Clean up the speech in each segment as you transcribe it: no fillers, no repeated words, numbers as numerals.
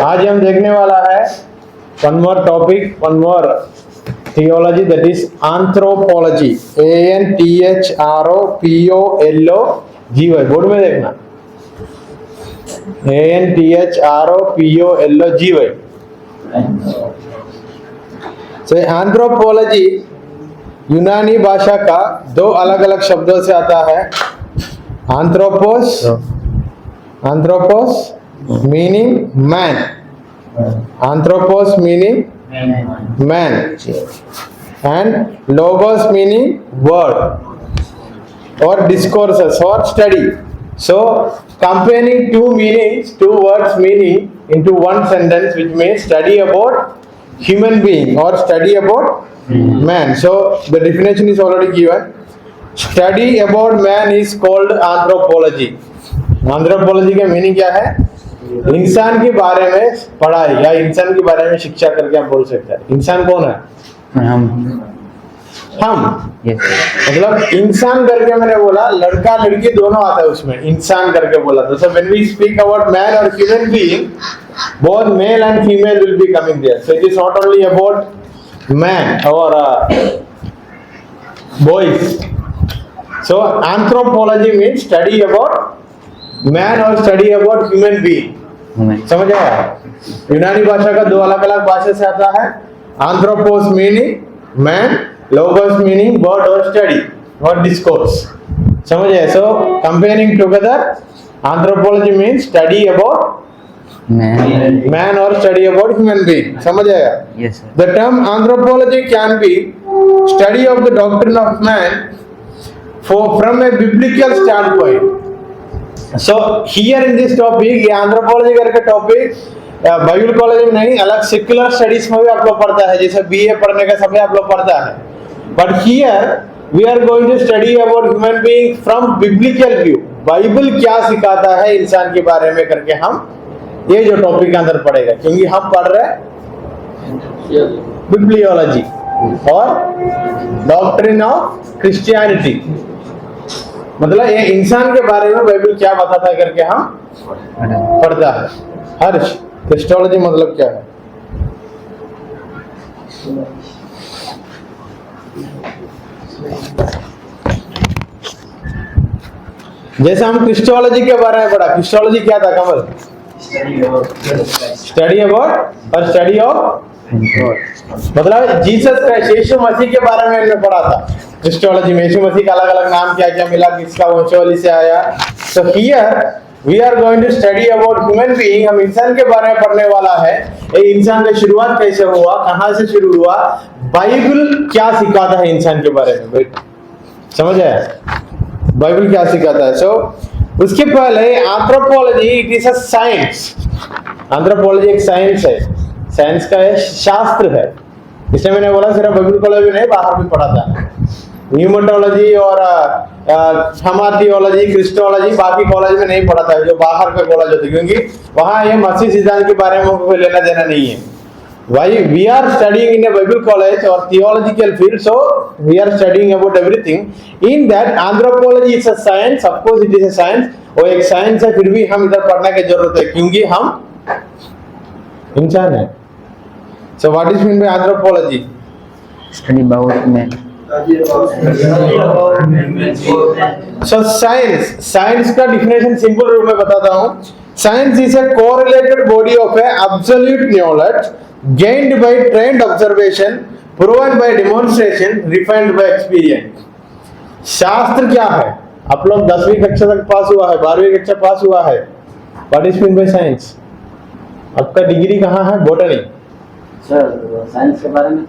आज हम देखने वाला है one more topic, one more theology, that is anthropology. ANTHROPOLOGY. Board में देखना, ANTHROPOLOGY. So anthropology यूनानी भाषा का दो अलग अलग शब्दों से आता है. Anthropos meaning man, anthropos meaning man, and logos meaning word or discourses or study. So combining two meanings, two words meaning into one sentence, which means study about human being or study about man. So the definition is already given. Study about man is called anthropology. Anthropology का meaning क्या है? इंसान के बारे में पढ़ाई या इंसान के बारे में शिक्षा करके आप बोल सकते हैं. इंसान कौन है? हम. मतलब इंसान करके मैंने बोला, लड़का लड़की दोनों आता है उसमें, इंसान करके बोला. तो when we speak about man और human being, both male and female will be coming there. So it is not only about man और boys. So anthropology means study about man और स्टडी अबाउट ह्यूमन बीइंग. समझ आया? यूनानी भाषा का दो अलग अलग भाषा से आता है. Anthropos meaning man, logos meaning word और स्टडी और डिस्कोर्स. समझ आया? सो comparing together, anthropology means study about man or study about human being. समझ आया? Yes, sir. The term anthropology can be study of the doctrine of man from a biblical standpoint. So here in this topic, ये anthropology करके topic Bible college में नहीं, अलग secular studies में भी आप लोग पढ़ता है, जैसे बीए पढ़ने का समय आप लोग पढ़ता है. But here we are going to study about human being from biblical view. Bible क्या सिखाता है इंसान के बारे में करके हम ये जो टॉपिक के अंदर पढ़ेगा, क्योंकि हम पढ़ रहे हैं बिब्लियोलॉजी और डॉक्ट्रिन ऑफ क्रिश्चियनिटी. मतलब ये इंसान के बारे में बाइबल क्या बताता है करके हम पढ़ता है. हर्ष, क्रिस्टोलॉजी मतलब क्या है? जैसे हम क्रिस्टोलॉजी के बारे में पढ़ा, क्रिस्टोलॉजी क्या था कमल? स्टडी अबाउट और स्टडी ऑफ, मतलब जीसस क्राइस्ट, यीशु मसीह के बारे में हमने पढ़ा था. क्रिस्टोलॉजी में यीशु मसीह का अलग अलग नाम क्या क्या मिला, किसका वंशावली से आया. So here we are going to study about human being. हम इंसान के बारे में पढ़ने वाला है. ये इंसान का शुरुआत कैसे हुआ, कहां से शुरू हुआ, बाइबल क्या सिखाता है इंसान के बारे में. समझ आया? बाइबल क्या सिखाता है. सो उसके पहले anthropology, it is a science. Anthropology एक साइंस है. साइंस का है, शास्त्र है. इसलिए मैंने बोला सिर्फ बाइबल कॉलेज में नहीं, बाहर भी पढ़ा था. न्यूमेटोलॉजी और हमाथियोलॉजी, क्रिस्टोलॉजी बाकी कॉलेज में नहीं पढ़ा था, जो बाहर का कॉलेज होते, क्योंकि वहां ये मसीह सिद्धांत के बारे में कोई लेना देना नहीं है. Why we are studying in a Bible college or theological field, so we are studying about everything. In that anthropology is a science, of course it is a science. वो एक साइंस है, फिर भी हम इधर पढ़ने की जरूरत है क्योंकि हम इंसान है. So what is mean by anthropology? Study about man. So science का definition simple रूप में बताता हूँ. Science is a correlated body of a absolute knowledge gained by trained observation, proven by demonstration, refined by experience. शास्त्र क्या है? आप लोग 10वीं कक्षा तक पास हुआ है, 12वीं कक्षा पास हुआ है. What is mean by science? आपका डिग्री कहाँ है? बॉटनी. सर साइंस के बारे में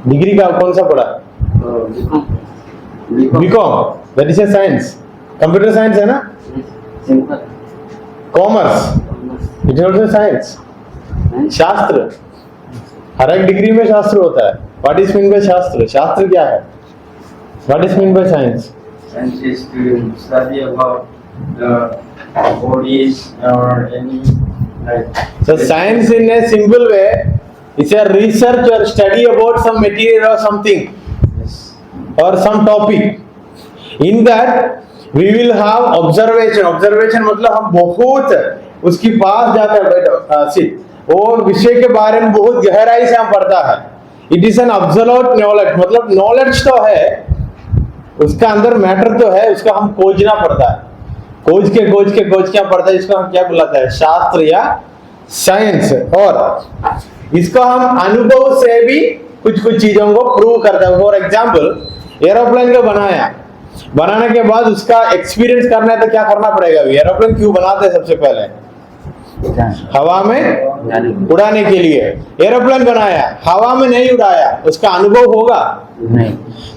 डिग्री का कौन सा पढ़ा? BCom. That is a science. Computer science है ना? Simple. Commerce, it is also science. शास्त्र, हर एक डिग्री में शास्त्र होता है. व्हाट इज मीन बाय शास्त्र? शास्त्र क्या है? What is mean by science? Science is to study about the bodies or any like. So science in a simple way is a research or study about some material or something. Yes. Or some topic. In that we will have observation. Observation मतलब हम बहुत उसके पास जाकर बैठो seat, वो विषय के बारे में बहुत गहराई से हम पढ़ता है। It is an absolute knowledge, मतलब नॉलेज तो है, उसका अंदर मैटर तो है, उसका हम खोजना पड़ता है। खोज के क्या पड़ता है, इसको हम क्या बुलाते हैं, शास्त्र या साइंस। और इसको हम अनुभव से भी कुछ चीजों को प्रूव करते हैं। फॉर एग्जाम्पल एरोप्लेन को बनाने के बाद उसका एक्सपीरियंस करना है तो क्या करना पड़ेगा? एरोप्लेन क्यों बनाते हैं? सबसे पहले हवा में उड़ाने के लिए एरोप्लेन बनाया, हवा में नहीं उड़ाया, उसका अनुभव होगा नहीं।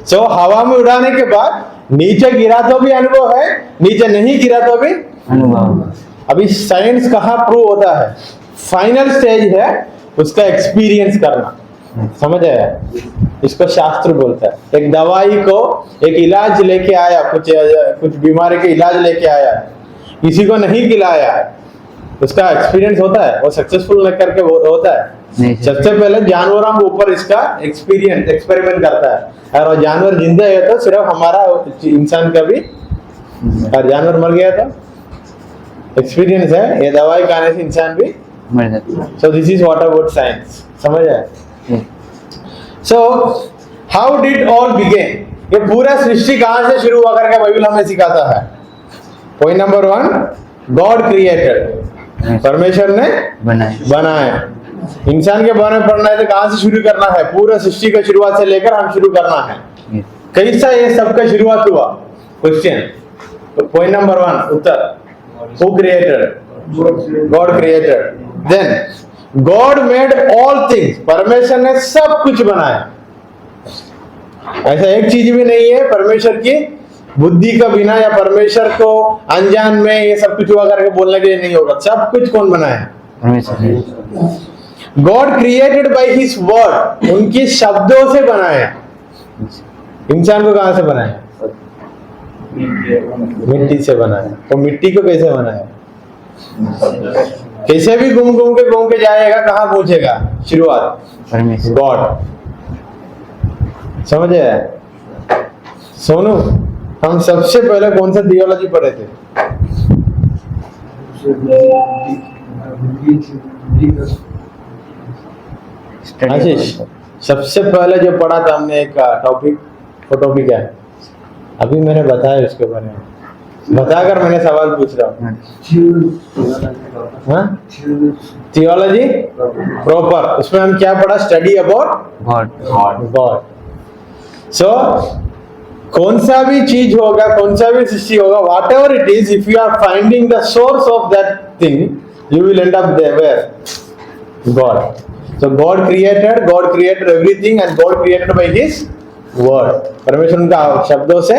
सो हवा में उड़ाने के बाद नीचे गिरा तो भी अनुभव है, नीचे नहीं गिरा तो भी अनुभव। अभी साइंस कहाँ प्रूव होता है? फाइनल स्टेज है उसका एक्सपीरियंस करना, समझ आया? इसको शास्त्र बोलता है। एक दवाई को, एक इलाज लेके आया, कुछ बीमारी के इलाज लेके आया, किसी को नहीं खिलाया, उसका एक्सपीरियंस होता है? वो सक्सेसफुल करके होता है? सबसे पहले जानवरों के ऊपर इसका एक्सपेरिमेंट करता है, और वो जानवर जिंदा है तो सिर्फ हमारा इंसान का भी, और जानवर मर गया तो एक्सपीरियंस है, ये दवाई खाने से इंसान भी मर जाता है। So this is what about science, समझ आए? So how did all begin, ये पूरा सृष्टि कहां से शुरू हुआ करके बाइबल हमें सिखाता है। पॉइंट नंबर 1, गॉड क्रिएटेड, परमेश्वर ने बनाया। इंसान के बारे में पढ़ना है तो कहां से शुरू करना है? पूरा सृष्टि का शुरुआत से लेकर हम शुरू करना है। कैसा ये सबका शुरुआत हुआ? क्वेश्चन, पॉइंट नंबर 1 उत्तर, who created? God created. Then God made all things, परमेश्वर ने सब कुछ बनाया। ऐसा एक चीज भी नहीं है परमेश्वर की बुद्धि का बिना, या परमेश्वर को अनजान में ये सब कुछ हुआ करके बोलने के लिए नहीं होगा। सब कुछ कौन बनाया? God created by his word, उनके शब्दों से बनाया। इंसान को कहां से बनाया? मिट्टी से बनाया। तो मिट्टी को कैसे बनाया? कैसे भी घूम के जाएगा, कहां पहुंचेगा? शुरुआत गॉड, समझ आया? सोनू, हम सबसे पहले कौन सा थियोलॉजी पढ़े थे? आशीष, सबसे पहले जो पढ़ा था हमने एक टॉपिक, वो टॉपिक है, अभी मैंने बताया उसके बारे में, बताकर मैंने सवाल पूछ रहा हूँ। थियोलॉजी प्रॉपर, उसमें हम क्या पढ़ा? Study about God. सो कौन सा भी चीज होगा, कौन सा भी सृष्टि होगा, whatever it is, if you are finding the source of that thing, you will end up there, where? God. So God created everything, and God created by His word. परमेश्वर उनका शब्दों से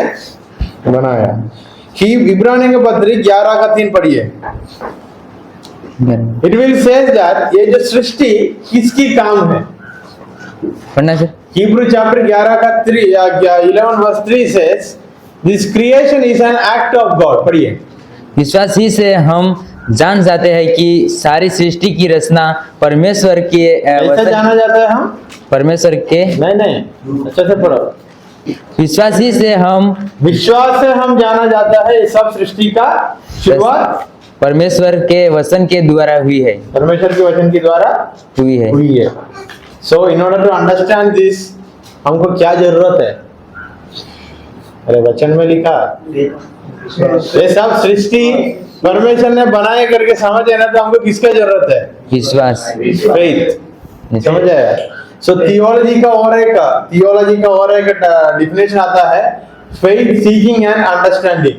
बनाया। ही इब्रानियों के पत्री 11:3 पढ़िए। It will say that ये जो सृष्टि किसकी काम है? पढ़ना sir. Hebrew chapter 11 verse 3 says this creation is an act of God। पढ़िए। विश्वास ही से हम जान जाते हैं कि सारी सृष्टि की रचना परमेश्वर के कैसे जाना जाता है? हम परमेश्वर के नहीं अच्छे से पढ़ो। विश्वास ही से हम जाना जाता है सब सृष्टि का शुरुआत परमेश्वर के वचन के द्वारा हुई है। परमेश्वर के वचन के द्वारा हुई है। So in order to understand this, हमको क्या जरूरत है? अरे वचन में लिखा, ये सब सृष्टि परमेश्वर ने बनाए करके समझ है ना, तो हमको किसका जरूरत है? विश्वास, फेथ। समझ आया? सो थियोलॉजी का और एक डिफिनेशन आता है, फेथ सीकिंग एंड अंडरस्टैंडिंग।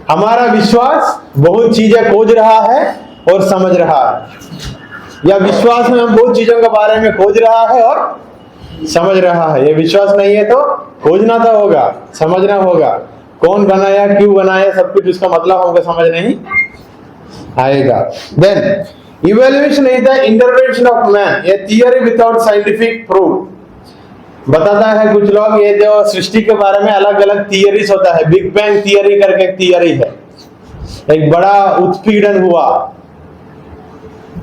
हमारा विश्वास बहुत चीजें खोज रहा है और समझ रहा है, या विश्वास में हम बहुत चीजों के बारे में खोज रहा है और समझ रहा है। ये विश्वास नहीं है तो खोजना तो होगा, समझना होगा, कौन बनाया, क्यों बनाया, सब कुछ उसका मतलब हमको समझ नहीं आएगा। Then evaluation is the interpretation of man, ये थियरी विदाउट साइंटिफिक प्रूफ। बताता है कुछ लोग ये जो सृष्टि के बारे में अलग अलग थियरीज होता है, बिग बैंग थियरी करके एक थियरी है, एक बड़ा उत्पीड़न हुआ।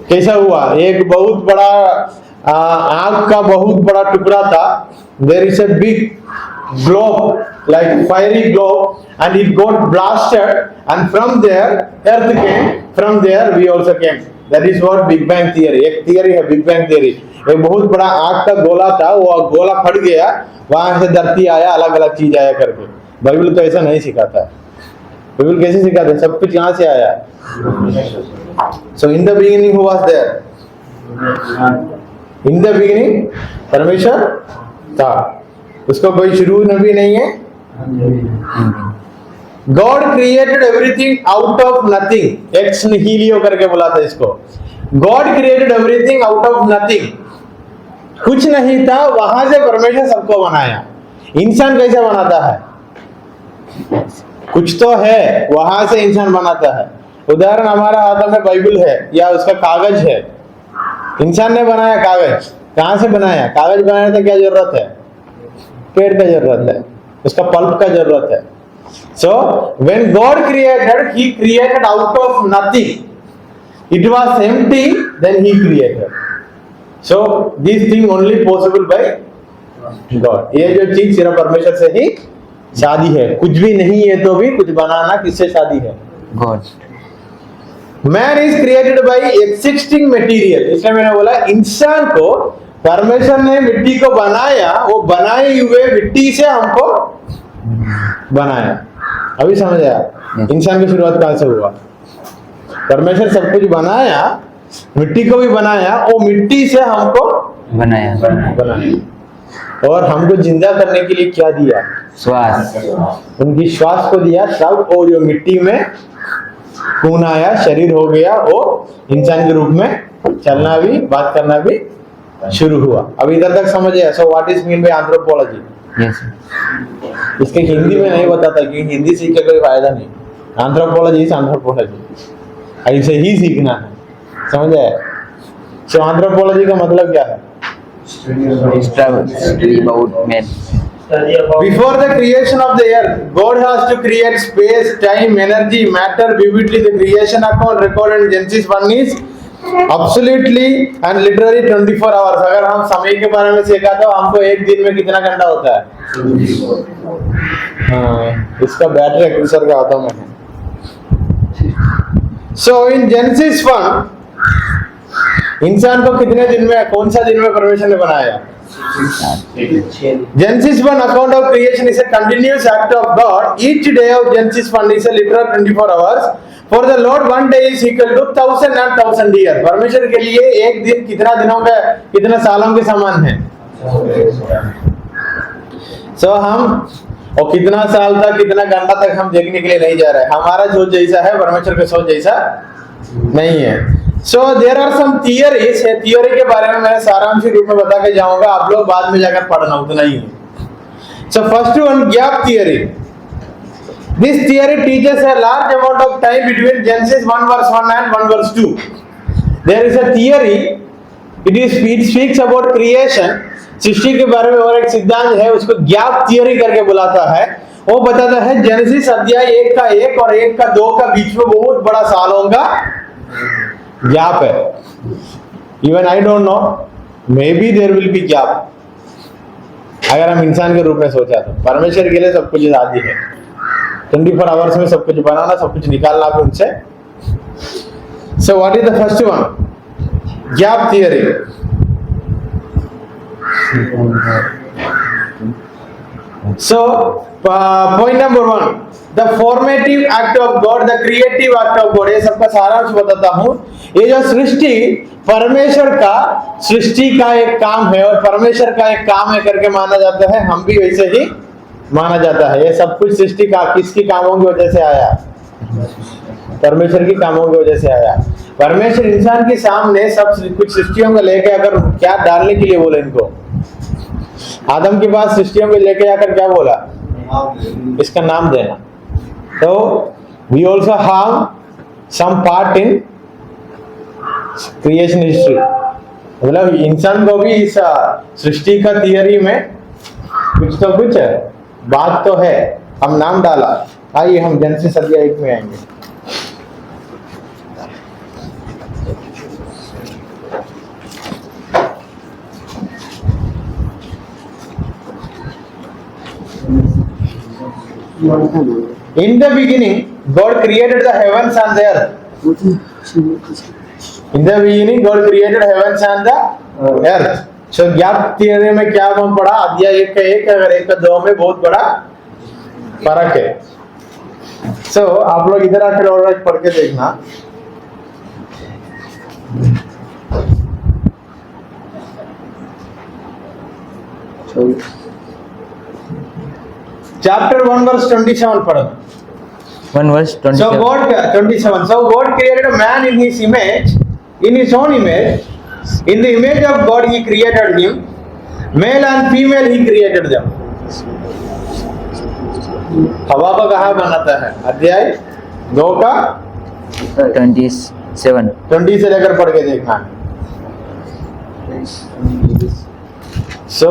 कैसा हुआ? एक बहुत बड़ा आग का बहुत बड़ा टुकड़ा था, there is a big globe, like fiery globe, and it got blasted, and from there earth came, from there we also came, that is what big bang theory. एक थियरी है बिग बैंग थियरी। एक बहुत बड़ा आग का गोला था, वो गोला फट गया, वहां से धरती आया, अलग अलग चीज आया करके। बाइबल तो ऐसा नहीं सिखाता है। बाइबल कैसे सिखाता है? सब कुछ यहाँ से आया। So in the beginning who was there? In the beginning परमेश्वर था, उसका कोई शुरू नबी नहीं है। God created everything out of nothing, ex nihilo करके बोला था इसको। God created everything out of nothing, कुछ नहीं था, वहां से परमेश्वर सबको बनाया। इंसान कैसे बनाता है? कुछ तो है, वहां से इंसान बनाता है। उदाहरण हमारा हाथ में बाइबल है या उसका कागज है, इंसान ने बनाया कागज। कहां से बनाया? कागज बनाने तो क्या जरूरत है? पेड़ का जरूरत है, उसका पल्प का जरूरत है। So when God created, he created out of nothing. It was empty, then he created. So this thing only possible by God. ये जो चीज सिर्फ परमेश्वर से ही शादी है। कुछ भी नहीं है तो भी कुछ बनाना किससे शादी है? God. Man is created by existing material. इसलिए मैंने बोला इंसान को परमेश्वर ने मिट्टी को बनाया, वो बनाए हुए मिट्टी से हमको बनाया। अभी समझ आया इंसान की शुरुआत कहां से हुआ? परमेश्वर सब कुछ बनाया, मिट्टी को भी बनाया, वो मिट्टी से हमको बनाया। और हमको जिंदा करने के लिए क्या दिया? श्वास। उनकी श्वास को दिया सब, और जो मिट्टी में खून आया, शरीर हो गया, वो इंसान के रूप में चलना भी, बात करना भी शुरू हुआ। अब इधर तक समझ आया? So what is mean bye anthropology? Yes. इसके हिंदी में नहीं बताता कि हिंदी सीख के कोई फायदा नहीं। एंथ्रोपोलॉजी इज एंथ्रोपोलॉजी, ऐसे ही सीखना है। समझ आया? सो एंथ्रोपोलॉजी का मतलब क्या है? Study about men. Before the creation of the earth, God has to create space, time, energy, matter vividly. The creation account recorded in Genesis 1 is absolutely and literally 24 hours. अगर हम समय के बारे में सीखा तो हमको एक दिन में कितना घंटा होता है? हाँ, इसका बैटरी एक्सर का आता मैं। So in Genesis 1, इंसान को कितने दिन में, कौन सा दिन में परमेश्वर ने बनाया? Genesis 1 account of creation is a continuous act of God. Each day of Genesis 1 is a literal 24 hours. For the Lord one day is equal to 1000 and 1000 years. परमेश्वर के लिए एक दिन कितना दिनों का, कितना सालों के समान है? So हम और कितना साल तक, कितना घंटा तक हम देखने के लिए नहीं जा रहे। हमारा सोच जैसा है, परमेश्वर का सोच जैसा नहीं है। So there are some theories। Theory के बारे में मैं सारांश रूप में बता के जाऊंगा, आप लोग बाद में जाकर पढ़ना, उतना ही है। So first one, gap theory। This theory teaches a large amount of time between Genesis 1 verse 1 and 1 verse 2। There is a theory, it speaks about creation। सृष्टि के बारे में और एक सिद्धांत है, उसको गैप थियरी करके बुलाता है। वो बताता है जेनेसिस अध्याय 1 का 1 और 1 का 2 का बीच में बहुत बड़ा सालों का गैप है। Even I don't know, maybe there will be gap. अगर हम इंसान के रूप में सोचा तो परमेश्वर के लिए सब कुछ आदि है। 24 आवर्स में सब कुछ बनाना, सब कुछ निकालना भी उनसे। So what is the first one? Gap theory. So point number 1, the formative act of God, the creative act of God। ये सबका सारांश बताता हूँ। ये जो सृष्टि परमेश्वर का, सृष्टि का एक काम है और परमेश्वर का एक काम है करके माना जाता है। हम भी वैसे ही माना जाता है। ये सब कुछ सृष्टि का किसकी कामों की वजह से आया? परमेश्वर की कामों की वजह से आया। परमेश्वर इंसान के सामने सब कुछ सृष्टियों को लेके अगर क्या डालने के लिए बोले, इनको आदम के पास सृष्टियों को लेके आकर क्या बोला? इसका नाम देना। तो we also have some part in creation history. मतलब इंसान को भी इस सृष्टि का थियरी में कुछ तो कुछ बात तो है। हम नाम डाला। आइए हम जेनेसिस अध्याय 1 में आएंगे। In the beginning, God created the heavens and the earth। In the beginning, God created heavens and the earth. So gap theory में क्या हम पढ़ा? अध्याय 1 का 1 अगर 1 का 2 में बहुत बड़ा फर्क है. So आप लोग इधर आकर और पढ़ के देखना. Chapter 1 verse 27 पढ़ो. 1 verse 27. So God 27. So God created a man in his image, in his own image. In the image of God he created him. Male and female he created them. हवा को कहाँ बनाता है? अध्याय 2 का 27. 20 से लेकर पढ़ के देखना. So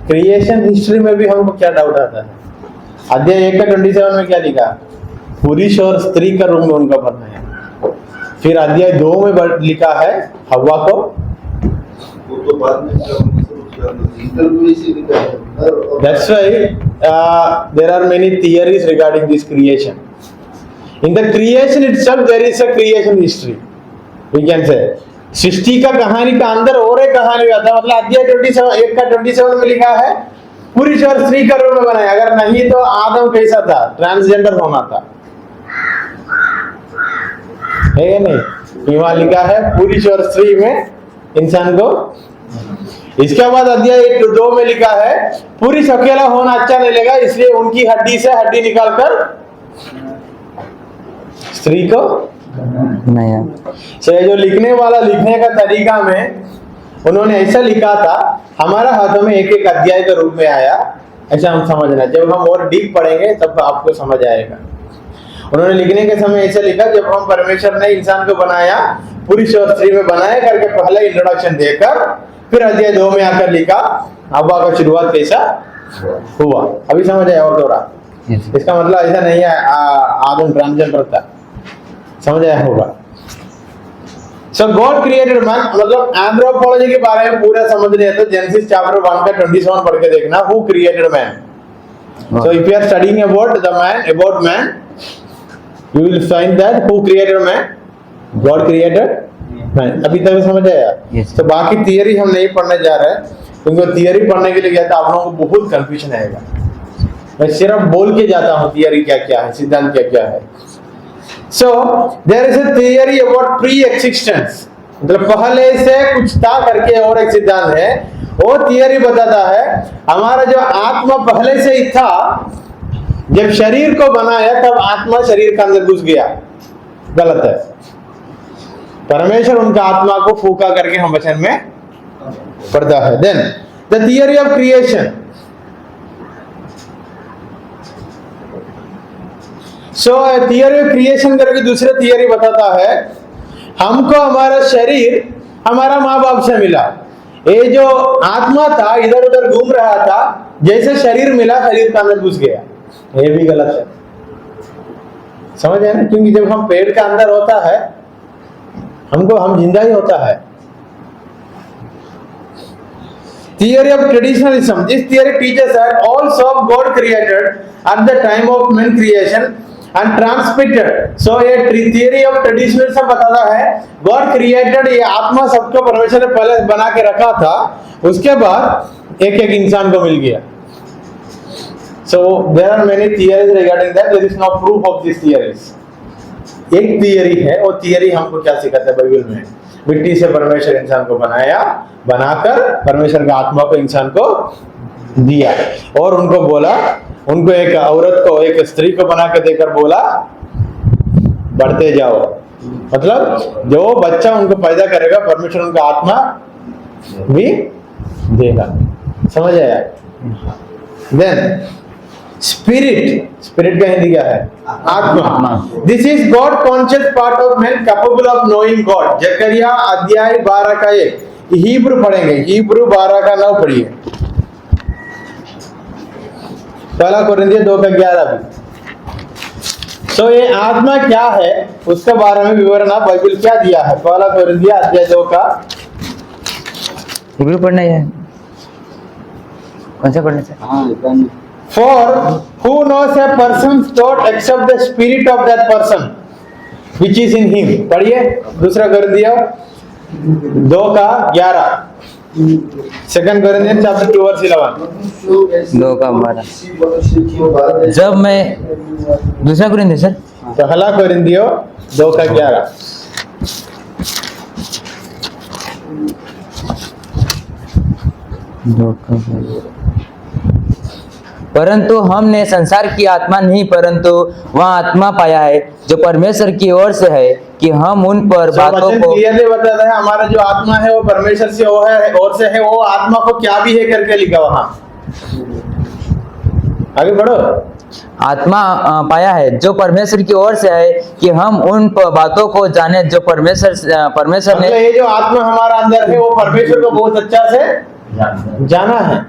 क्रिएशन हिस्ट्री में भी हमको क्या डाउट आता है? अध्याय 1 का 27 में क्या लिखा? पुरुष और स्त्री का रूप में उनका बनाया. फिर अध्याय 2 में लिखा है हवा को. वो तो बाद में That's why there are many theories regarding this creation. In the creation itself there is a creation history. We can say सृष्टि का कहानी का अंदर और एक कहानी आता है. मतलब अध्याय 1 का 27 में लिखा है पुरुष और स्त्री का रूप में बनाया. अगर नहीं तो आदम कैसा था? ट्रांसजेंडर होना था, है या नहीं? वहां लिखा है पुरुष और स्त्री में इंसान को. इसके बाद अध्याय 2 में लिखा है पुरुष अकेला होना अच्छा नहीं लगा, इसलिए उनकी हड्डी से हड्डी निकालकर स्त्री को नया. तो जो लिखने वाला लिखने का तरीका में उन्होंने ऐसा लिखा था, हमारा हाथों में एक एक अध्याय के रूप में आया. ऐसा हम समझना. जब हम और डीप पढ़ेंगे तब आपको समझ आएगा. उन्होंने लिखने के समय ऐसा लिखा, जब हम परमेश्वर ने इंसान को बनाया, पुरुष और स्त्री में बनाया करके पहले इंट्रोडक्शन देकर फिर अध्याय 2 में आकर लिखा हवा का शुरुआत कैसा हुआ. अभी समझ आया और थोड़ा? इसका मतलब ऐसा नहीं है आदम ट्रांसजेंडर था. समझ आया होगा? So God created man. मतलब एंथ्रोपोलॉजी के बारे में पूरा समझने है तो जेनेसिस चैप्टर 1 का 27 पढ़ के देखना. Who created man? So if you are studying about man, you will find that who created man? God created man. अभी तक समझ आया? Yes. तो बाकी थियरी हम नहीं पढ़ने जा रहे हैं, क्योंकि थियरी पढ़ने के लिए गया तो आप लोगों को बहुत कंफ्यूजन आएगा. मैं सिर्फ बोल के जाता हूँ थियरी क्या क्या है, सिद्धांत क्या क्या है. So there is a theory about pre-existence. मतलब पहले से कुछ था करके और एक सिद्धांत है. वो थियरी बताता है हमारा जो आत्मा पहले से ही था, जब शरीर को बनाया तब आत्मा शरीर के अंदर घुस गया. गलत है. परमेश्वर उनका आत्मा को फूका करके हम वचन में पढ़ता है. Then the theory of creation. So theory of creation करके दूसरे थियरी बताता है हमको हमारा शरीर हमारा माँ बाप से मिला. ये जो आत्मा था इधर उधर घूम रहा था, जैसे शरीर मिला शरीर के अंदर घुस गया. ये भी गलत है. समझ है ना? क्योंकि जब हम पेट के अंदर होता है हम जिंदा ही होता है. Theory of traditionalism. This theory teaches that all of God created at the time of man creation and transmitted. So ये theory of traditionalism बताता है God created, ये आत्मा सबको परमेश्वर ने पहले बना के रखा था, उसके बाद एक एक इंसान को मिल गया. So there are many theories regarding that. There is no proof of these theories. एक थियरी है, वो थियरी हमको क्या सिखाता है बाइबल में? मिट्टी से परमेश्वर इंसान को बनाया, बनाकर परमेश्वर का आत्मा को इंसान को दिया और उनको बोला, उनको एक औरत को एक स्त्री को बना के देकर बोला बढ़ते जाओ. मतलब जो बच्चा उनको पैदा करेगा परमेश्वर उनका आत्मा भी देगा. समझ आया? देन स्पिरिट का हिंदी क्या है? आत्मा. This is God conscious part of man capable of knowing God. Zechariah अध्याय 12 का 1. हिब्रू पढ़ेंगे. हिब्रू 12 का 9 पढ़िए. पहला कोरिन्थियों 2 का 11 भी. सो ये आत्मा क्या है उसके बारे में विवरण बाइबल क्या दिया है. पहला कोरिन्थियों अध्याय 2 का हिब्रू पढ़ना है. कौन सा पढ़ना है? हाँ. For who knows a person's thought except the spirit of that person? which is in him. पढ़िए दूसरा कोरिन्थियों 2:11, 2 Corinthians chapter 2 verse 11. 2:12 जब मैं दूसरा कुरिन्थियों सर पहला कोरिन्थियों 2:11. परंतु हमने संसार की आत्मा नहीं परंतु वह आत्मा पाया है जो परमेश्वर की ओर से है कि हम उन पर So, बातों वचन को क्लियरली बताता है हमारा जो आत्मा है वो परमेश्वर से वो है और से है, वो आत्मा को क्या भी है करके लिखा वहां. आगे बढ़ो. आत्मा पाया है जो परमेश्वर की ओर से है कि हम उन बातों को जाने जो परमेश्वर मतलब ने ये जो आत्मा हमारा अंदर है वो परमेश्वर को बहुत अच्छा से जाना है.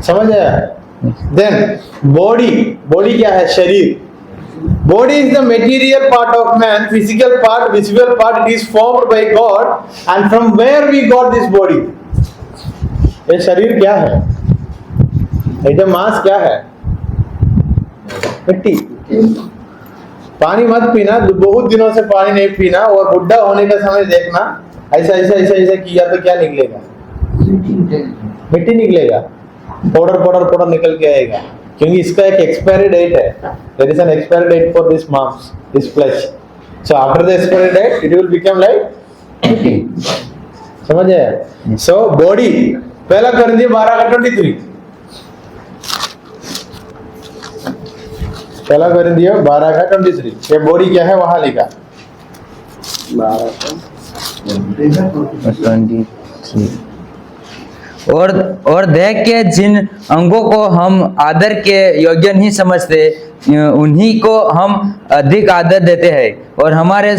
समझ आया? देन बॉडी क्या है? शरीर. Body is the material part of man, physical part, visible part. It is formed by God and from where we got this body. ये शरीर क्या है? ये मांस क्या है? मिट्टी. पानी मत पीना, बहुत दिनों से पानी नहीं पीना और बुढ़ा होने का समय देखना ऐसा ऐसा ऐसा ऐसा किया तो क्या निकलेगा? मिट्टी निकलेगा. पाउडर निकल के आएगा क्योंकि इसका एक एक्सपायरी डेट है. There is an expiry date for this मांस, this flesh. So after the expiry date it will become like मिट्टी. समझ आया? सो बॉडी पहला कोरिन्थियों 12:23. पहला कोरिन्थियों 12:23. ये बॉडी क्या है वहां लिखा? 23 और देह के जिन अंगों को हम आदर के योग्य नहीं समझते उन्हीं को हम अधिक आदर देते हैं और हमारे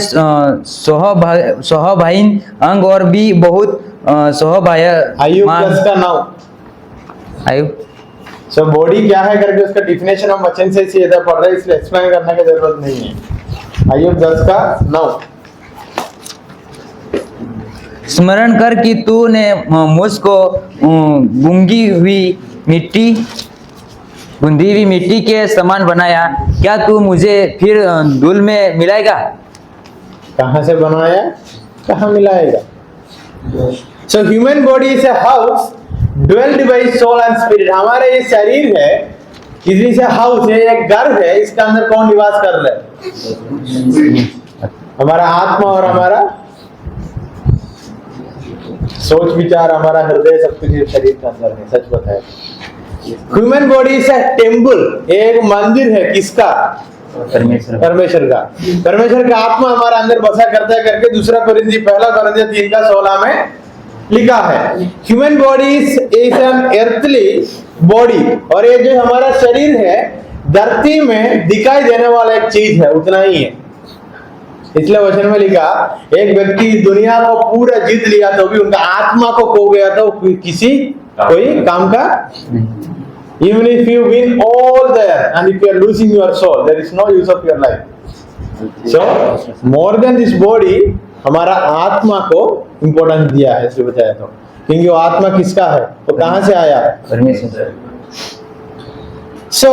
स्वभावीन अंग और भी बहुत स्वभाव आयुब 10 का 9. आयुब सो बॉडी क्या है करके उसका डिफिनेशन हम वचन से सीधा पढ़ रहे हैं, इसलिए एक्सप्लेन करने की जरूरत नहीं है. आयुब 10 का 9. स्मरण कर कि तूने मुझको गूंगी हुई मिट्टी के समान बनाया, क्या तू मुझे फिर धूल में मिलाएगा? कहां से बनाया, कहां मिलाएगा? So human body is a house dwelled by soul and spirit. हमारा ये शरीर है, इसी से हाउस है, एक घर है, इसके अंदर कौन निवास कर रहा है? हमारा आत्मा और हमारा सोच विचार, हमारा हृदय, सब कुछ शरीर के अंदर है. सच बताए. Human body is A temple, एक मंदिर है. किसका? परमेश्वर का. परमेश्वर का आत्मा हमारा अंदर बसा करता है करके दूसरा कोरिन्थियों 3:16 में लिखा है. Human body is an earthly body. और ये जो हमारा शरीर है धरती में दिखाई देने वाला एक चीज है, उतना ही है. इसलिए वचन में लिखा एक व्यक्ति दुनिया को पूरा जीत लिया तो भी उनका आत्मा को खो गया तो कोई काम का. Even if you win all there and if you are losing your soul, there is no use of your life. So more than this body, हमारा आत्मा को इम्पोर्टेंस दिया है इसलिए बताया. तो क्योंकि वो आत्मा किसका है, तो कहां से आया? परमेश्वर. So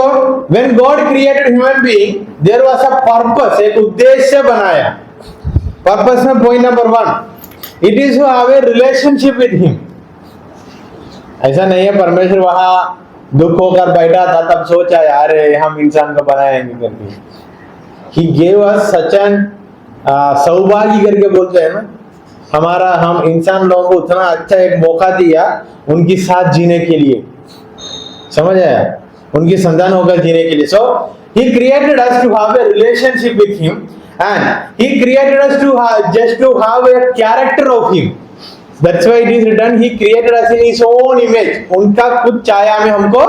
when God created human being, there was a purpose, एक उद्देश्य बनाया. Purpose में point number 1, it is to have a relationship with him. ऐसा नहीं है परमेश्वर वहां दुख होकर बैठा था तब सोचा यार हम इंसान को बनाएंगे करके. He gave us such an सौभाग्य करके बोलते हैं ना, हम इंसान लोगों को उतना अच्छा एक मौका दिया उनके साथ जीने के लिए. समझ आया? उनकी संतान होकर जीने के लिए. सो he created us to have a relationship with him and he created us to have a character of him. That's why it is written he created us in his own image. उनका खुद छाया में हमको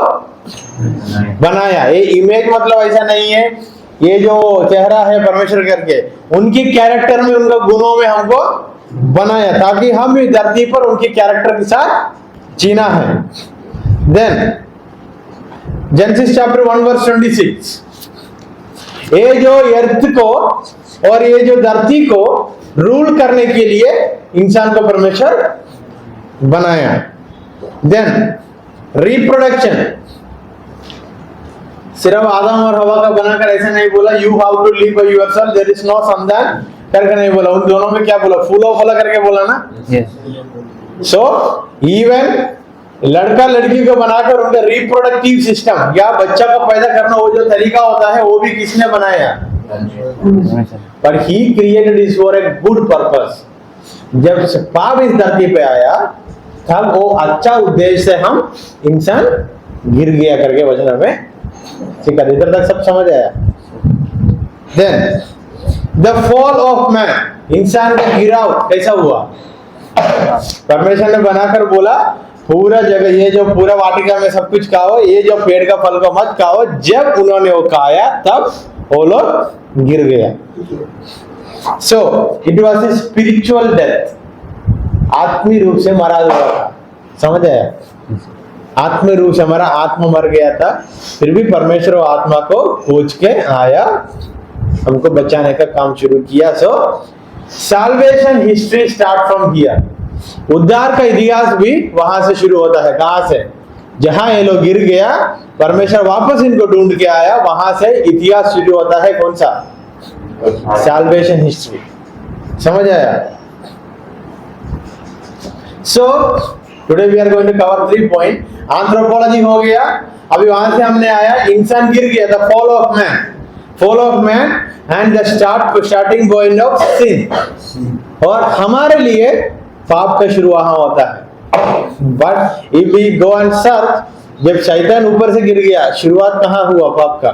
बनाया. ये image मतलब ऐसा नहीं है ये जो चेहरा है परमेश्वर करके, उनकी कैरेक्टर में, उनका गुणों में हमको बनाया ताकि हम इस धरती पर उनके कैरेक्टर के साथ जीना है. Then Genesis chapter 1 verse 26. ये जो अर्थ को और ये जो धरती को रूल करने के लिए इंसान को परमेश्वर बनाया. देन रिप्रोडक्शन, सिर्फ आदम और हवा का बनाकर ऐसे नहीं बोला, you have to live by yourself, there is no संतान करके नहीं बोला, उन दोनों में क्या बोला, फूल ऑफ फला करके बोला ना। Yes. सो इवन लड़का लड़की को बनाकर उनका रिप्रोडक्टिव सिस्टम या बच्चा को पैदा करना वो जो तरीका होता है वो भी किसने बनाया, पर he created is for a good purpose. जब पाप इस धरती पे आया तब वो अच्छा उद्देश्य से हम इंसान गिर गया करके वचन में सिखा। इधर तक सब समझ आया। Then the fall of man, इंसान का गिराव कैसा हुआ, परमेश्वर ने बनाकर बोला पूरा जगह ये जो पूरा वाटिका में सब कुछ खाओ, ये जो पेड़ का फल को मत खाओ। जब उन्होंने वो खाया तब वो लोग गिर गया। So it was a spiritual death, आत्मीय रूप से मरा हुआ था। समझ आया, आत्मीय रूप से हमारा आत्मा मर गया था, फिर भी परमेश्वर वो आत्मा को खोज के आया, हमको बचाने का काम शुरू किया। So salvation history start from here, उद्धार का इतिहास भी वहां से शुरू होता है। कहां से, जहां ये लोग गिर गया परमेश्वर वापस इनको ढूंढ के आया, वहां से इतिहास शुरू होता है। कौन सा, साल्वेशन हिस्ट्री। समझ आया। So today we are going to cover 3 point. Anthropology हो गया, अभी वहां से हमने आया इंसान गिर गया, the fall of man, fall of man and the starting point of sin. और हमारे लिए पाप का शुरू वहां होता है। But if we go and search, जब शैतान ऊपर से गिर गया, शुरुआत कहां हुआ पाप का।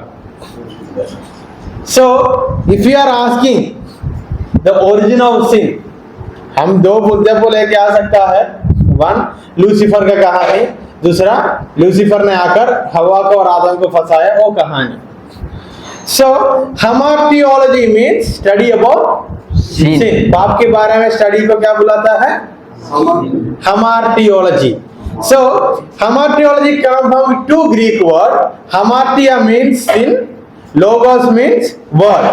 So if you are asking the origin of sin, हम 2 मुद्दे को लेके आ सकता है। 1 लूसीफर का कहानी, दूसरा लूसीफर ने आकर हवा को और आदम को फंसाया, वो कहानी। So hamartiology means study about Sin. Sin, पाप के बारे में स्टडी को क्या बुलाता है, hamartiology. So hamartiology come from 2 Greek word, hamartia means sin, logos means word.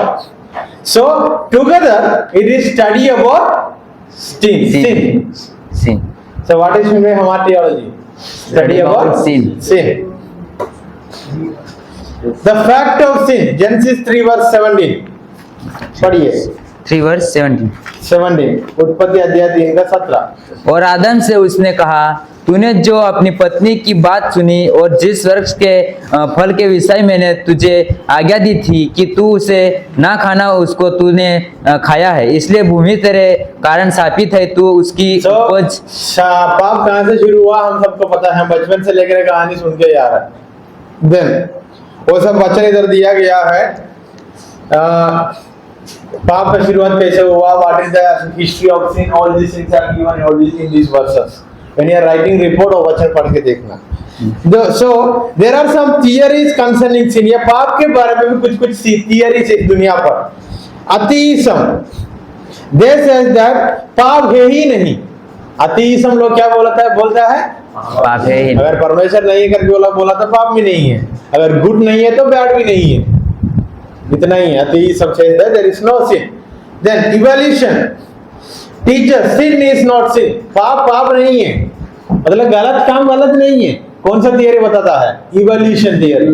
So together it is study about sin. Sin. So what is mean by hamartiology? Study about sin. The fact of sin, Genesis 3 verse 17. पढ़िए 3 verse 17. 17, उत्पत्ति अध्याय 3 का 17। और आदम से उसने कहा, तूने जो अपनी पत्नी की बात सुनी और जिस वृक्ष के फल के विषय मैंने तुझे आज्ञा दी थी कि तू उसे ना खाना, उसको तूने खाया है, इसलिए भूमि तेरे कारण शापित है, तू उसकी उपज। पाप कहां से शुरू हुआ हम सबको पता है, हम बचपन से लेकर कहानी सुन के आ रहे हैं। देन वो सब वचन इधर दिया गया है। पाप का शुरुआत कैसे हुआ, what is the history of sin, all this things are given all this in this verses. When you are writing report, वो वचन पढ़ के देखना। So there are some theories concerning sin, या पाप के बारे में भी कुछ theories इस दुनिया पर। अतीसम, they says that पाप है ही नहीं। अतीसम लोग क्या बोलता है पाप है ही नहीं। अगर परमेश्वर नहीं करके बोला तो पाप भी नहीं है, अगर गुड नहीं है तो बैड भी नहीं है, इतना ही है। Atheism says that there is no sin. Then evolution teacher, sin is not sin, पाप नहीं है, मतलब गलत काम गलत नहीं है। कौन सा थियरी बताता है, evolution theory.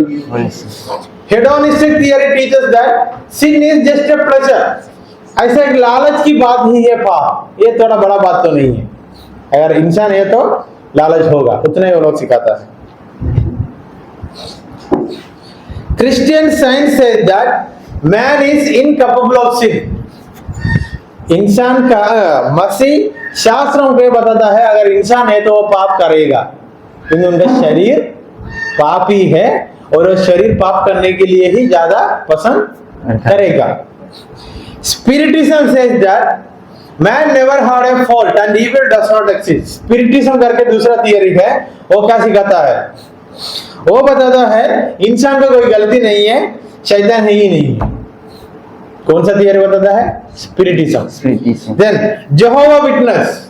Hedonistic theory teachers that sin is just a pleasure, ऐसा एक लालच की बात ही है पाप, ये थोड़ा बड़ा बात तो नहीं है, अगर इंसान है तो लालच होगा, उतना ही वो लोग सिखाता है। Christian science says that man is incapable of sin, इंसान का मसीह शास्त्रों को बताता है अगर इंसान है तो वो पाप करेगा, क्योंकि उनका शरीर पापी है और वो शरीर पाप करने के लिए ही ज्यादा पसंद करेगा। Spiritism says that man never had a fault and evil does not exist. Spiritism करके दूसरा थियरी है, वो क्या सिखाता है, वो बताता है इंसान को कोई गलती नहीं है, शैतान है ही नहीं है। कौन सा थियरी बताता है, स्पिरिटिज्म। देन यहोवा विटनेस,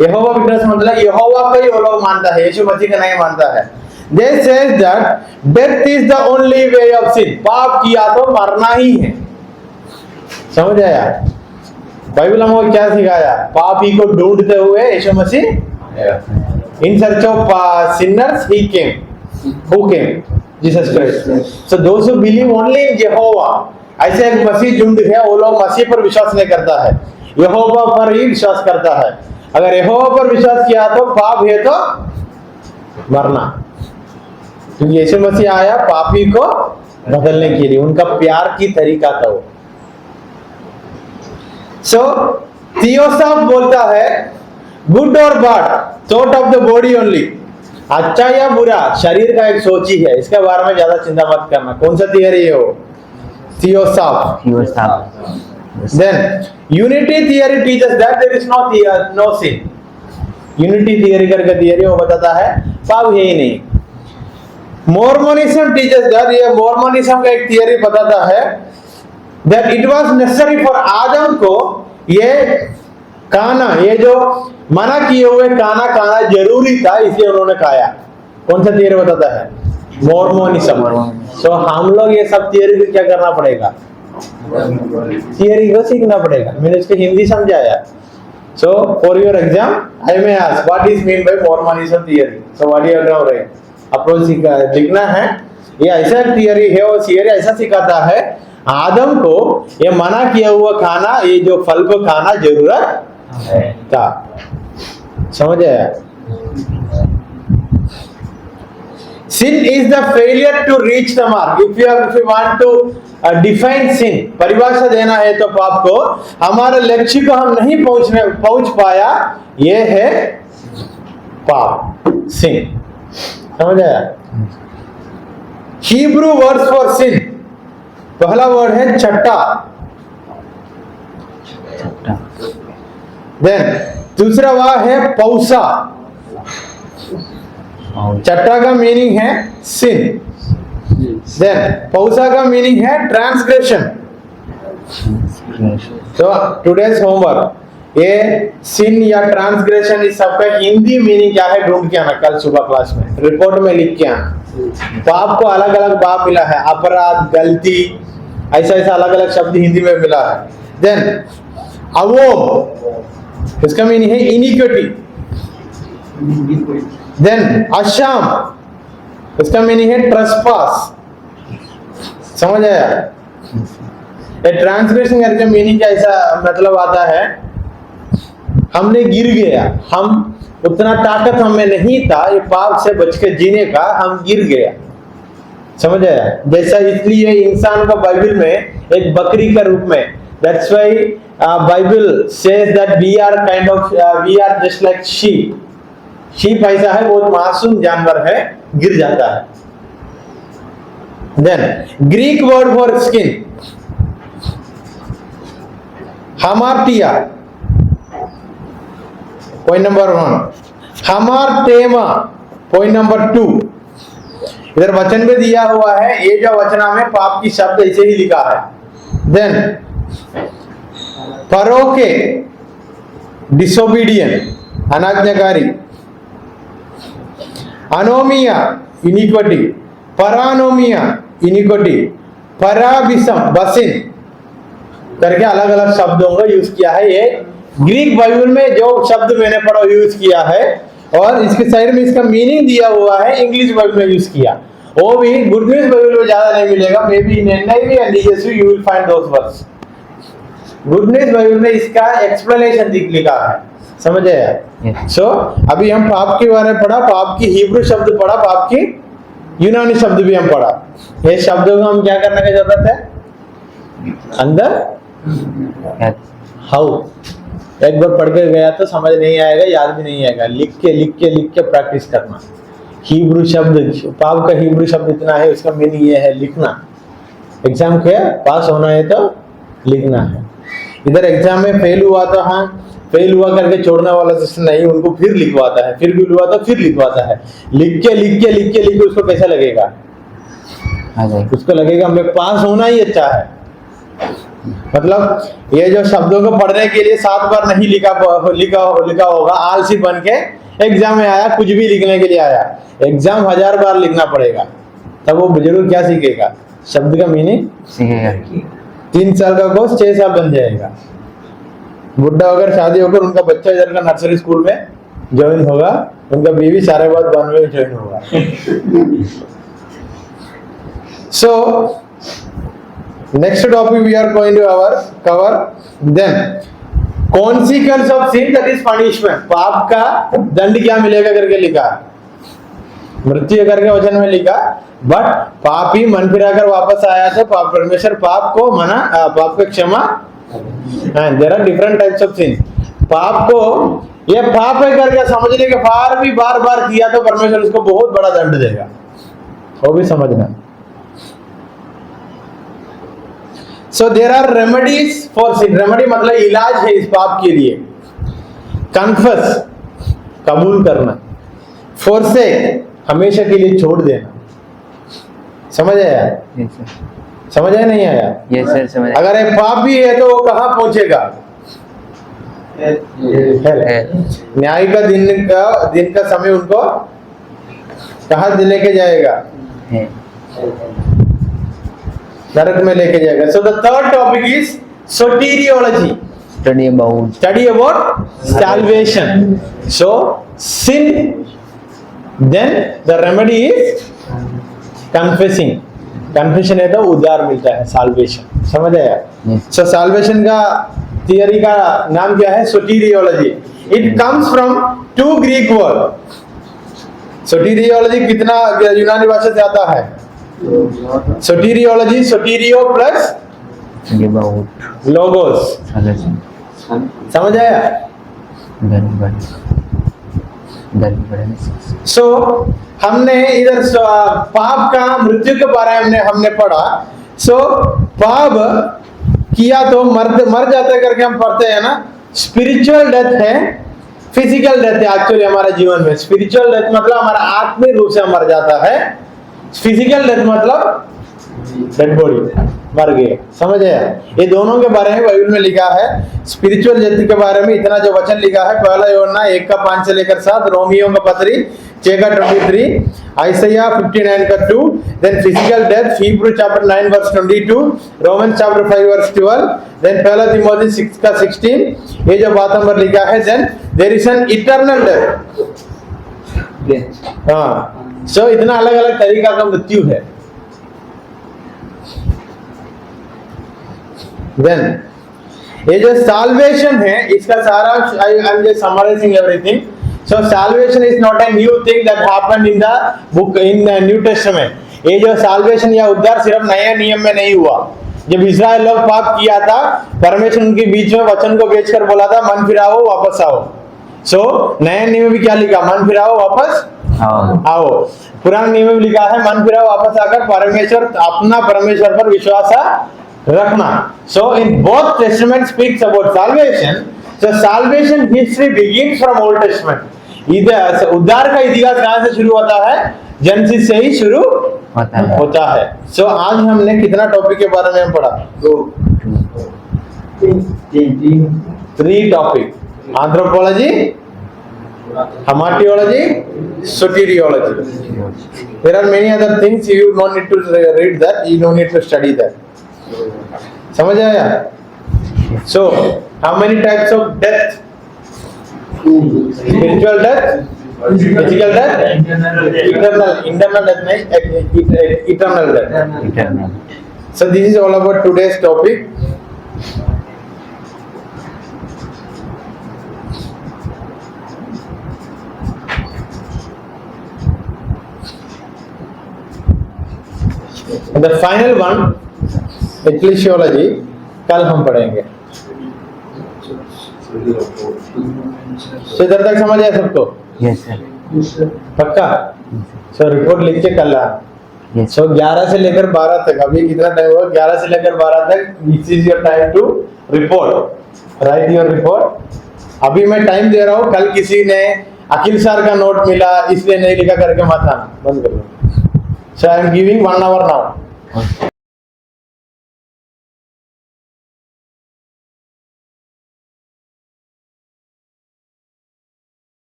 यहोवा विटनेस मतलब यहोवा को ही वो लोग मानता है, यीशु मसीह का नहीं मानता है। They says that death is the only way of sin, पाप किया तो मरना ही है। समझ आया, बाइबल हमको क्या सिखाया, पापी को ढूंढते हुए यीशु मसीह इन सर्च ऑफ सिनर्स ही came, who came, Jesus Christ. So those who believe only in Jehovah, ऐसे एक मसीह झुंड है, वो लोग मसीह पर विश्वास नहीं करता है, यहोवा पर ही विश्वास करता है। अगर यहोवा पर विश्वास किया तो पाप है तो मरना, क्योंकि यीशु मसीह आया पापी को बदलने के लिए, उनका प्यार की तरीका था वो। सो थियोसॉफ बोलता है गुड और bad thought of the body only, अच्छा या बुरा शरीर का एक सोच ही है, इसके बारे में ज्यादा चिंता मत करना। कौन सा थियरी है वो? Theosophy. Then unity theory teachers that there is no sin. Unity theory करके थियरी वो बताता है पाप है ही नहीं। मॉर्मोनिज्म टीचर्स दैट, ये मॉर्मोनिज्म का एक थियरी बताता है that it was necessary for Adam को ये खाना, ये जो मना किए हुए खाना जरूरी था, इसलिए उन्होंने खाया। कौन सा थियरी बताता है? मॉर्मोनिज्म। सो हम लोग ये सब थियरी को क्या करना पड़ेगा? थियरी को सीखना पड़ेगा। मैंने इसको हिंदी समझाया। So for your exam I may ask what is mean by Mormonism theory. So what you are write approach लिखना है। ये ऐसा थियरी है, वो थियरी ऐसा सिखाता है आदम को ये मना किया हुआ खाना, ये जो फल को खाना जरूरत था। समझ आया? Sin is the failure to reach the mark. If you want to define sin, परिभाषा देना है तो पाप को, हमारे लक्ष्य को हम नहीं पहुंच पाया, ये है पाप, sin। समझ आया? Hebrew words for sin, पहला वर्ड है चट्टा। देन दूसरा वर्ड है पौसा। चट्टा का मीनिंग है सिन, देन पौसा का मीनिंग है ट्रांसग्रेशन। तो टुडेज होमवर्क, ये सिन या ट्रांसग्रेशन इस सबका हिंदी मीनिंग क्या है ढूंढ के आना, कल सुबह क्लास में रिपोर्ट में लिख के आना। पाप को अलग अलग पाप मिला है, अपराध, गलती, ऐसा ऐसा अलग अलग शब्द हिंदी में मिला है। देन अवोम, इसका मीनिंग है इनिक्विटी। देन अशाम, इसका मीनिंग है ट्रेसपास। समझ आया? ये ट्रांसग्रेशन करके मीनिंग ऐसा मतलब आता है हमने गिर गया, हम उतना ताकत हमें नहीं था ये पाप से बच के जीने का, हम गिर गया। समझ आया? जैसा इसलिए इंसान को बाइबल में एक बकरी का रूप में, that's why Bible says that we are just like sheep. Sheep ऐसा है, बहुत मासूम जानवर है, गिर जाता है। Then Greek word for sin hamartia, point number 1। Hamartema, point number 2। इधर वचन में दिया हुआ है, ये जो वचना में पाप की शब्द ऐसे ही लिखा है। देन परोके, डिसोबीडियंट, अनाज्ञाकारी। Anomia, iniquity. Paranomia, iniquity. Parabasis, बसिन करके अलग अलग शब्दों का यूज किया है। ये ग्रीक बाइबल में जो शब्द मैंने पढ़ा यूज किया है, और इसके साइड में इसका मीनिंग दिया हुआ है इंग्लिश बाइबल में यूज किया। वो भी गुड न्यूज बाइबल में ज्यादा नहीं मिलेगा, may be in NIV and ESV you will find those words. Good news Bible में इसका एक्सप्लेनेशन लिखा है। समझ आया? सो अभी हम पाप के बारे में पढ़ा, पाप की हिब्रू शब्द पढ़ा, पाप की यूनानी शब्द भी हम पढ़ा। ये शब्दों को हम क्या करने की जरूरत है? अंदर हाउ, एक बार पढ़ के गया तो समझ नहीं आएगा, याद भी नहीं आएगा, लिख के प्रैक्टिस करना। हिब्रू शब्द, पाप का हिब्रू शब्द इतना है, उसका मीनिंग ये है, लिखना। एग्जाम के पास होना है तो लिखना है। इधर एग्जाम में फेल हुआ तो हाँ, फेल हुआ करके छोड़ने वाला सिस्टम नहीं, उनको फिर लिखवाता है, फिर फेल हुआ तो फिर लिखवाता है। लिख के उसको कैसा लगेगा? उसको लगेगा मैं पास होना ही अच्छा है। मतलब ये जो शब्दों को पढ़ने के लिए 7 बार नहीं लिखा होगा, आलसी बन के एग्जाम में आया, कुछ भी लिखने के लिए आया, एग्जाम 1000 बार लिखना पड़ेगा, तब वो बुजुर्ग क्या सीखेगा? शब्द का मीनिंग सीखेगा। 3 साल का कोर्स 6 साल बन जाएगा। बुढ़ा होकर शादी होकर उनका बच्चा इधर का नर्सरी स्कूल में ज्वाइन होगा, उनका बीवी सारे बात 92 में ज्वाइन होगा। So next topic we are going to cover then consequence of sin, that is punishment. पाप का दंड क्या मिलेगा करके लिखा, मृत्यु करके वचन में लिखा, बट पापी मन फिराकर वापस आया तो परमेश्वर पाप को पाप को क्षमा, there are different types of sin. पाप को ये पाप है करके समझने के बाद भी बार बार किया तो परमेश्वर उसको बहुत बड़ा दंड देगा, वो भी समझना। So there are remedies for sin, remedy मतलब इलाज है इस पाप के लिए। कन्फेस कबूल करना, फोरसेक हमेशा के लिए छोड़ देना। समझ आया? यस सर, समझ आया नहीं आया? यस सर समझ। अगर ये पाप भी है तो वो कहाँ पहुंचेगा? न्याय का दिन का समय उनको कहाँ लेके जाएगा? नरक में लेके जाएगा। So the third topic is soteriology, study about salvation. So sin, then the remedy is confessing. Confession है तो उद्धार मिलता है, salvation। समझ आया? So salvation का थियरी का नाम क्या है? सोटेरियोलॉजी। It comes from two Greek word। सोटेरियोलॉजी कितना यूनानी भाषा से आता है? सोटेरियोलॉजी, सोटेरियो प्लस लोगोस। समझ आया? सो हमने इधर पाप का मृत्यु के बारे में हमने पढ़ा। सो पाप किया तो मर जाते करके हम पढ़ते हैं ना। स्पिरिचुअल डेथ है, फिजिकल डेथ है एक्चुअली हमारे जीवन में। स्पिरिचुअल डेथ मतलब हमारा आत्मिक रूप से मर जाता है, फिजिकल डेथ मतलब डेड बॉडी मर गए। समझ आया? ये दोनों के बारे में बाइबल में लिखा है। स्पिरिचुअल डेथ के बारे में इतना जो वचन लिखा है, पहला यूहन्ना 1:5 से लेकर 7, रोमियो का पत्री 6:23, आइसैया 59 का 2, then physical death Hebrew chapter 9 verse 22, Romans chapter 5 verse 12, then पहला तिमोथी 6 का 16, ये जो बातों पर लिखा है। Then there is an eternal death. हाँ, सो इतना अलग अलग तरीका का मृत्यु है। देन ये जो साल्वेशन है इसका सारा I am just summarising everything. So salvation is not a new thing that happened in the book in the New Testament. ये जो साल्वेशन या उद्धार सिर्फ नए नियम में नहीं हुआ। जब इस्राएल लोग पाप किया था, परमेश्वर उनके बीच में वचन को बेचकर बोला था मन फिराओ वापस आओ। सो नए नियम में भी क्या लिखा? मन फिराओ वापस आओ। पुराने नियम में लिखा है मन फिराओ वापस आकर परमेश्वर पर विश्वास रखना। So in both Testament speaks about salvation. So salvation history begins from Old Testament. इधर उद्धार का इतिहास कहाँ से शुरू होता है? जेनेसिस से ही शुरू होता है। So आज हमने कितना टॉपिक के बारे में पढ़ा? 3 topic, anthropology, hamartiology, soteriology. There are many other things, you don't need to read that, you don't need to study that. समझ आया? So how many types of death? Spiritual death, physical death, internal death नहीं, eternal death. So this is all about today's topic. The final one, ecclesiology, कल हम पढ़ेंगे। तो इधर तक समझ आया सबको? Yes sir. पक्का? सो रिपोर्ट लिख के कल आना। सो 11 से लेकर 12 तक, अभी कितना टाइम हुआ? 11 से लेकर 12 तक, this is your time to report, write your report. अभी मैं टाइम दे रहा हूँ, कल किसी ने अखिल सर का नोट मिला इसलिए नहीं लिखा करके मत आना, बंद कर दो। So I am giving 1 hour now।